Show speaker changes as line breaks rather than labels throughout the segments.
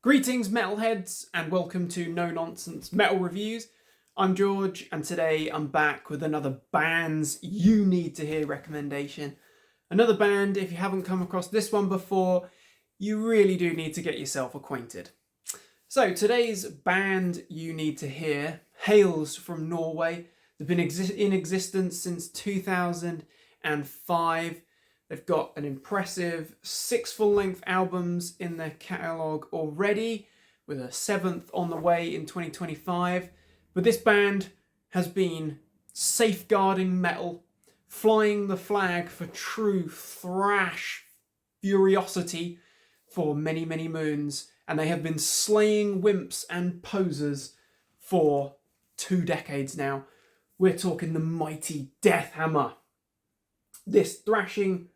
Greetings metalheads and welcome to No Nonsense Metal Reviews. I'm George and today I'm back with another bands you need to hear recommendation. Another band, if you haven't come across this one before, you really do need to get yourself acquainted. So today's band you need to hear hails from Norway. They've been in existence since 2005. They've got an impressive 6 full-length albums in their catalogue already, with a 7th on the way in 2025. But this band has been safeguarding metal, flying the flag for true thrash furiosity for many, many moons. And they have been slaying wimps and posers for 2 decades now. We're talking the mighty Deathhammer. This thrashing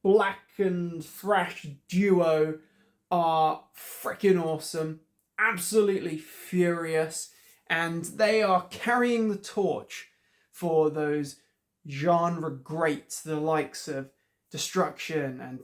Blackened Thrash duo are freaking awesome, absolutely furious, and they are carrying the torch for those genre greats, the likes of Destruction and,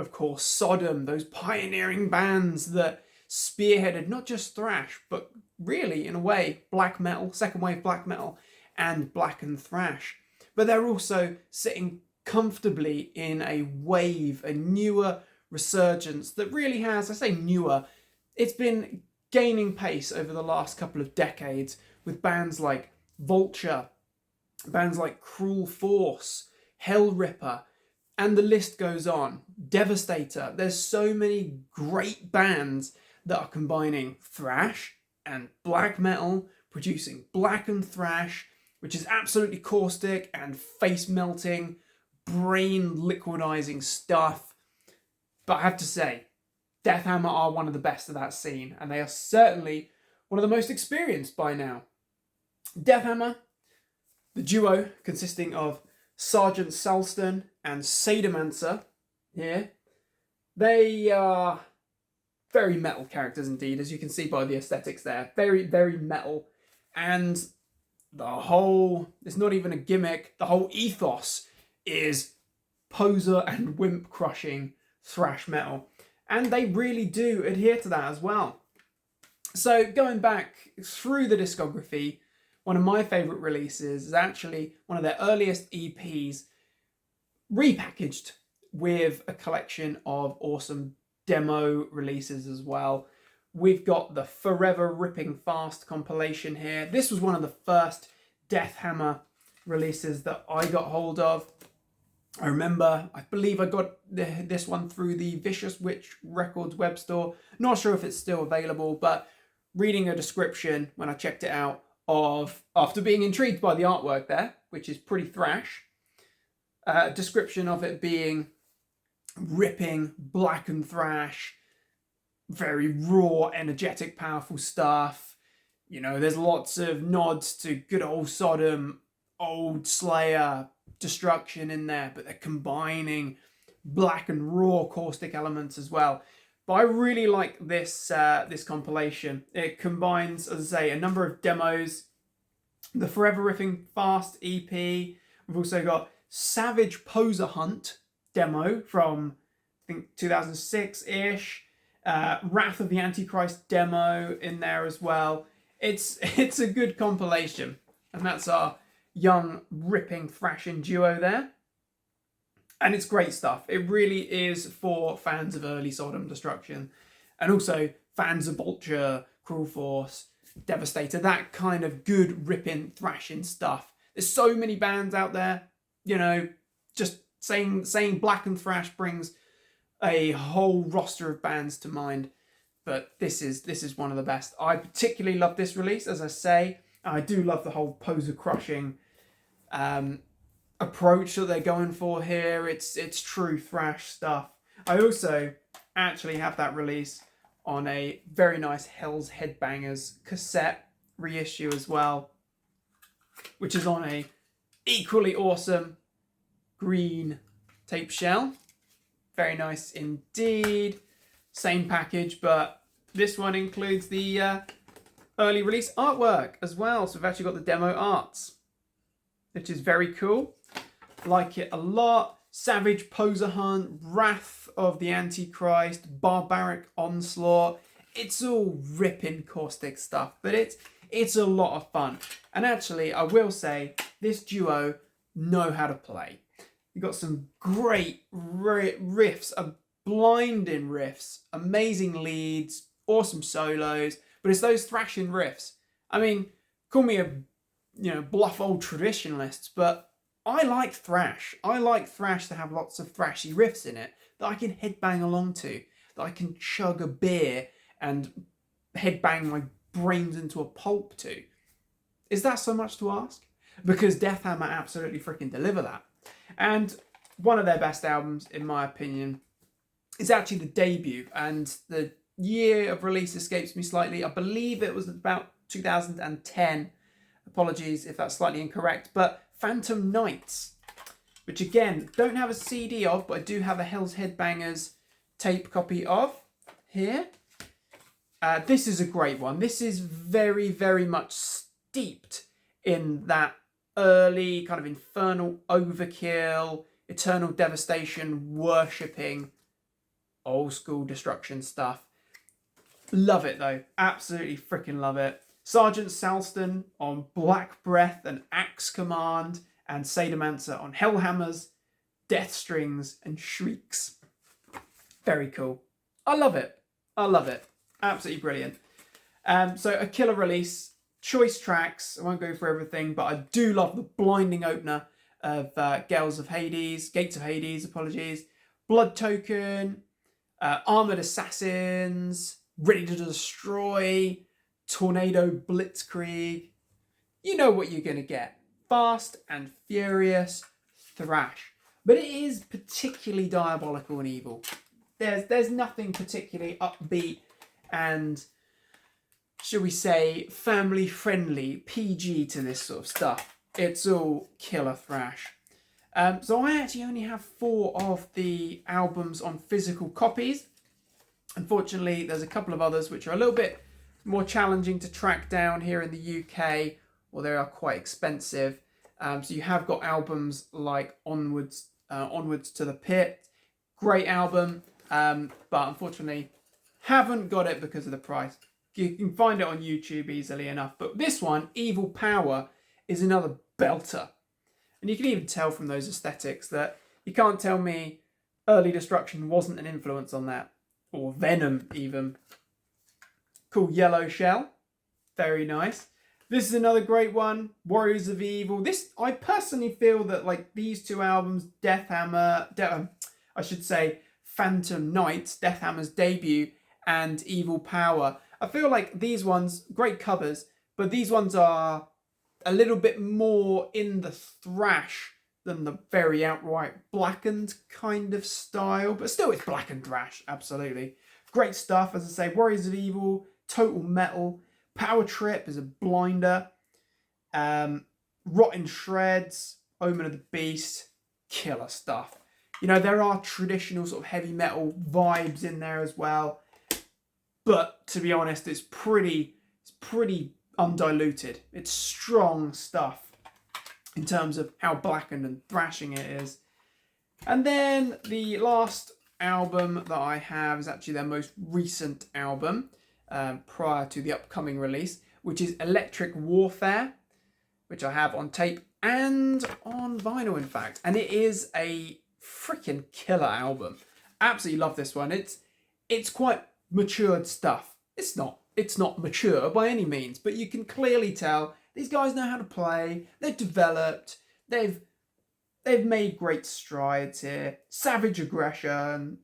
of course, Sodom, those pioneering bands that spearheaded not just thrash, but really, in a way, black metal, second wave black metal, and blackened thrash. But they're also sitting comfortably in a wave, a newer resurgence that really has, I say newer, it's been gaining pace over the last couple of decades with bands like Vulture, bands like Cruel Force, Hellripper, and the list goes on. Devastator. There's so many great bands that are combining thrash and black metal, producing blackened thrash, which is absolutely caustic and face-melting, brain-liquidizing stuff. But I have to say, Deathhammer are one of the best of that scene, and they are certainly one of the most experienced by now. Deathhammer, the duo consisting of Sergeant Salston and Sadomancer here, they are very metal characters indeed, as you can see by the aesthetics there. Very, very metal. And the whole, it's not even a gimmick, the whole ethos is poser and wimp crushing thrash metal. And they really do adhere to that as well. So going back through the discography, one of my favourite releases is actually one of their earliest EPs, repackaged with a collection of awesome demo releases as well. We've got the Forever Ripping Fast compilation here. This was one of the first Deathhammer releases that I got hold of. I remember, I believe I got this one through the Vicious Witch Records web store. Not sure if it's still available, but reading a description when I checked it out of, after being intrigued by the artwork there, which is pretty thrash, description of it being ripping, blackened thrash, very raw, energetic, powerful stuff. You know, there's lots of nods to good old Sodom, old Slayer, Destruction in there, but they're combining black and raw caustic elements as well. But I really like this this compilation. It combines, as I say, a number of demos. The Forever Riffing Fast EP. We've also got Savage Poser Hunt demo from, I think, 2006-ish. Wrath of the Antichrist demo in there as well. It's a good compilation, and that's our young, ripping, thrashing duo there. And it's great stuff. It really is for fans of early Sodom, Destruction, and also fans of Vulture, Cruel Force, Devastator, that kind of good, ripping, thrashing stuff. There's so many bands out there, you know, just saying Blackened Thrash brings a whole roster of bands to mind. But this is one of the best. I particularly love this release, as I say. I do love the whole poser crushing approach that they're going for here. It's true thrash stuff. I also actually have that release on a very nice Hell's Headbangers cassette reissue as well, which is on a equally awesome green tape shell. Very nice indeed. Same package, but this one includes the early release artwork as well. So we've actually got the demo arts, which is very cool. Like it a lot. Savage Poser Hunt, Wrath of the Antichrist, Barbaric Onslaught. It's all ripping caustic stuff, but it's a lot of fun. And actually, I will say, this duo know how to play. You've got some great riffs, blinding riffs, amazing leads, awesome solos, but it's those thrashing riffs. I mean, call me a bluff old traditionalist, but I like thrash. I like thrash to have lots of thrashy riffs in it that I can headbang along to, that I can chug a beer and headbang my brains into a pulp to. Is that so much to ask? Because Deathhammer absolutely freaking deliver that. And one of their best albums, in my opinion, is actually the debut, and the year of release escapes me slightly. I believe it was about 2010. Apologies if that's slightly incorrect, but Phantom Nights, which again, don't have a CD of, but I do have a Hell's Headbangers tape copy of here. This is a great one. This is very, very much steeped in that early kind of infernal overkill, eternal devastation, worshipping, old school destruction stuff. Love it though. Absolutely freaking love it. Sergeant Salston on Black Breath and Axe Command, and Sadomancer on Hellhammers, Death Strings, and Shrieks. Very cool. I love it. I love it. Absolutely brilliant. So a killer release, choice tracks. I won't go for everything, but I do love the blinding opener of Gates of Hades, apologies. Blood Token, Armored Assassins, Ready to Destroy, Tornado Blitzkrieg. You know what you're going to get. Fast and furious thrash. But it is particularly diabolical and evil. There's nothing particularly upbeat and, shall we say, family friendly, PG to this sort of stuff. It's all killer thrash. So I actually only have 4 of the albums on physical copies. Unfortunately, there's a couple of others which are a little bit more challenging to track down here in the UK, or they are quite expensive. So you have got albums like Onwards to the Pit. Great album, but unfortunately haven't got it because of the price. You can find it on YouTube easily enough. But this one, Evil Power, is another belter. And you can even tell from those aesthetics that you can't tell me Early Destruction wasn't an influence on that. Or Venom even. Cool Yellow Shell. Very nice. This is another great one. Warriors of Evil. This, I personally feel that like these 2 albums, Deathhammer, I should say Phantom Nights, Deathhammer's debut, and Evil Power. I feel like these ones, great covers, but these ones are a little bit more in the thrash than the very outright Blackened kind of style. But still, it's Blackened Thrash, absolutely. Great stuff, as I say, Warriors of Evil, Total Metal, Power Trip is a blinder, Rotten Shreds, Omen of the Beast, killer stuff. You know, there are traditional sort of heavy metal vibes in there as well. But to be honest, it's pretty undiluted. It's strong stuff in terms of how blackened and thrashing it is. And then the last album that I have is actually their most recent album prior to the upcoming release, which is Electric Warfare, which I have on tape and on vinyl, in fact. And it is a freaking killer album. Absolutely love this one. It's quite matured stuff. It's not mature by any means, but you can clearly tell these guys know how to play. They've developed. They've made great strides here. Savage aggressor,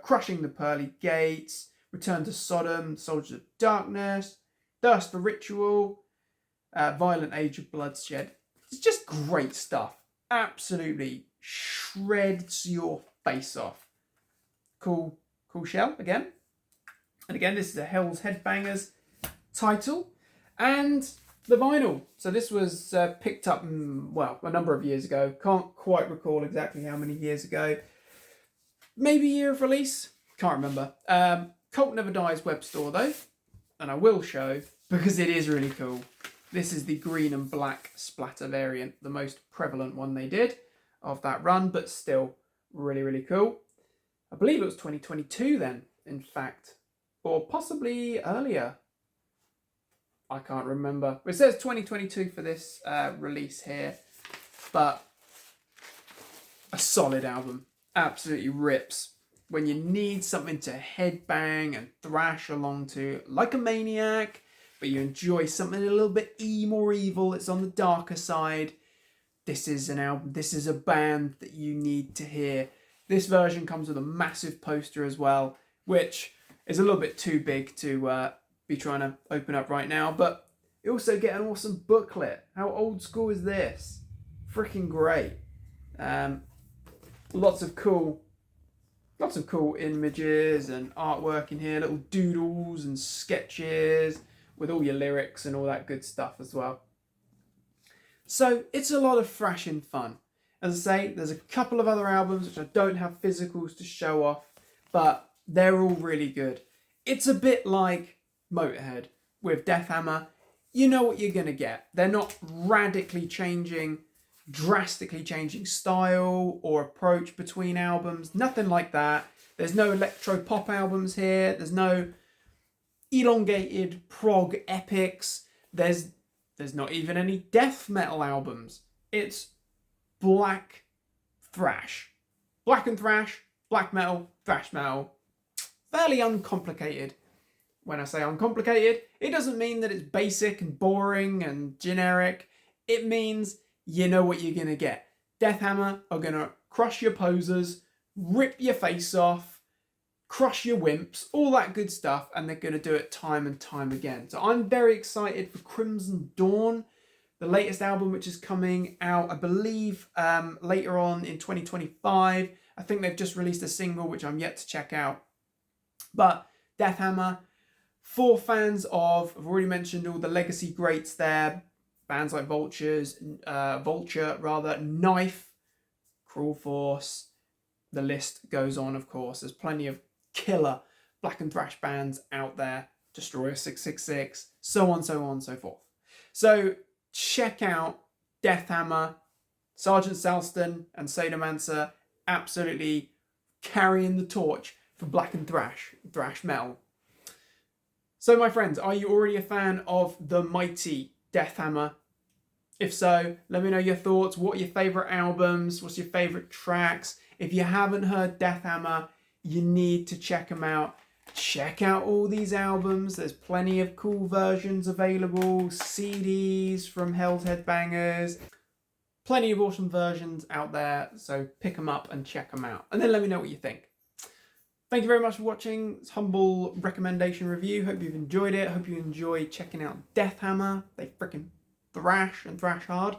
crushing the pearly gates, Return to Sodom, Soldiers of Darkness, Thirst for Ritual, Violent Age of Bloodshed. It's just great stuff. Absolutely shreds your face off. Cool shell again. And again, this is a Hell's Headbangers title. And the vinyl. So this was picked up, a number of years ago. Can't quite recall exactly how many years ago. Maybe year of release. Can't remember. Cult Never Dies web store though. And I will show because it is really cool. This is the green and black splatter variant, the most prevalent one they did. of that run, but still really, really cool. I believe it was 2022 then, in fact, or possibly earlier. I can't remember. It says 2022 for this release here, but a solid album. Absolutely rips. When you need something to headbang and thrash along to, like a maniac, but you enjoy something a little bit more evil, it's on the darker side, this is an album, this is a band that you need to hear. This version comes with a massive poster as well, which is a little bit too big to be trying to open up right now, but you also get an awesome booklet. How old school is this? Freaking great. Lots of cool images and artwork in here, little doodles and sketches with all your lyrics and all that good stuff as well. So it's a lot of thrashing fun. As I say, there's a couple of other albums which I don't have physicals to show off, but they're all really good. It's a bit like Motorhead with Deathhammer. You know what you're going to get. They're not drastically changing style or approach between albums. Nothing like that. There's no electro pop albums here. There's no elongated prog epics. There's not even any death metal albums. It's black thrash. Blackened thrash, black metal, thrash metal. Fairly uncomplicated. When I say uncomplicated, it doesn't mean that it's basic and boring and generic. It means you know what you're going to get. Deathhammer are going to crush your posers, rip your face off, crush your wimps, all that good stuff, and they're going to do it time and time again. So I'm very excited for Crimson Dawn, the latest album which is coming out, I believe, later on in 2025. I think they've just released a single which I'm yet to check out. But Deathhammer, for fans of, I've already mentioned all the legacy greats there, bands like Vulture, Knife, Cruel Force, the list goes on, of course. There's plenty of killer blackened thrash bands out there, Destroyer 666, so on, so on, so forth. So check out Deathhammer, Sergeant Salston and Sadomancer, absolutely carrying the torch for blackened thrash metal. So my friends, are you already a fan of the mighty Deathhammer? If so, let me know your thoughts. What are your favourite albums? What's your favourite tracks? If you haven't heard Deathhammer, you need to check them out. Check out all these albums. There's plenty of cool versions available. CDs from Hell's Headbangers. Plenty of awesome versions out there. So pick them up and check them out. And then let me know what you think. Thank you very much for watching this humble recommendation review. Hope you've enjoyed it. Hope you enjoy checking out Deathhammer. They freaking thrash and thrash hard.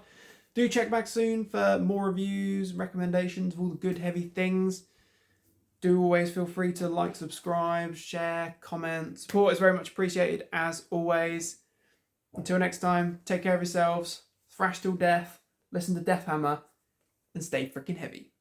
Do check back soon for more reviews, recommendations of all the good heavy things. Do always feel free to like, subscribe, share, comment. Support is very much appreciated as always. Until next time, take care of yourselves, thrash till death, listen to Deathhammer, and stay freaking heavy.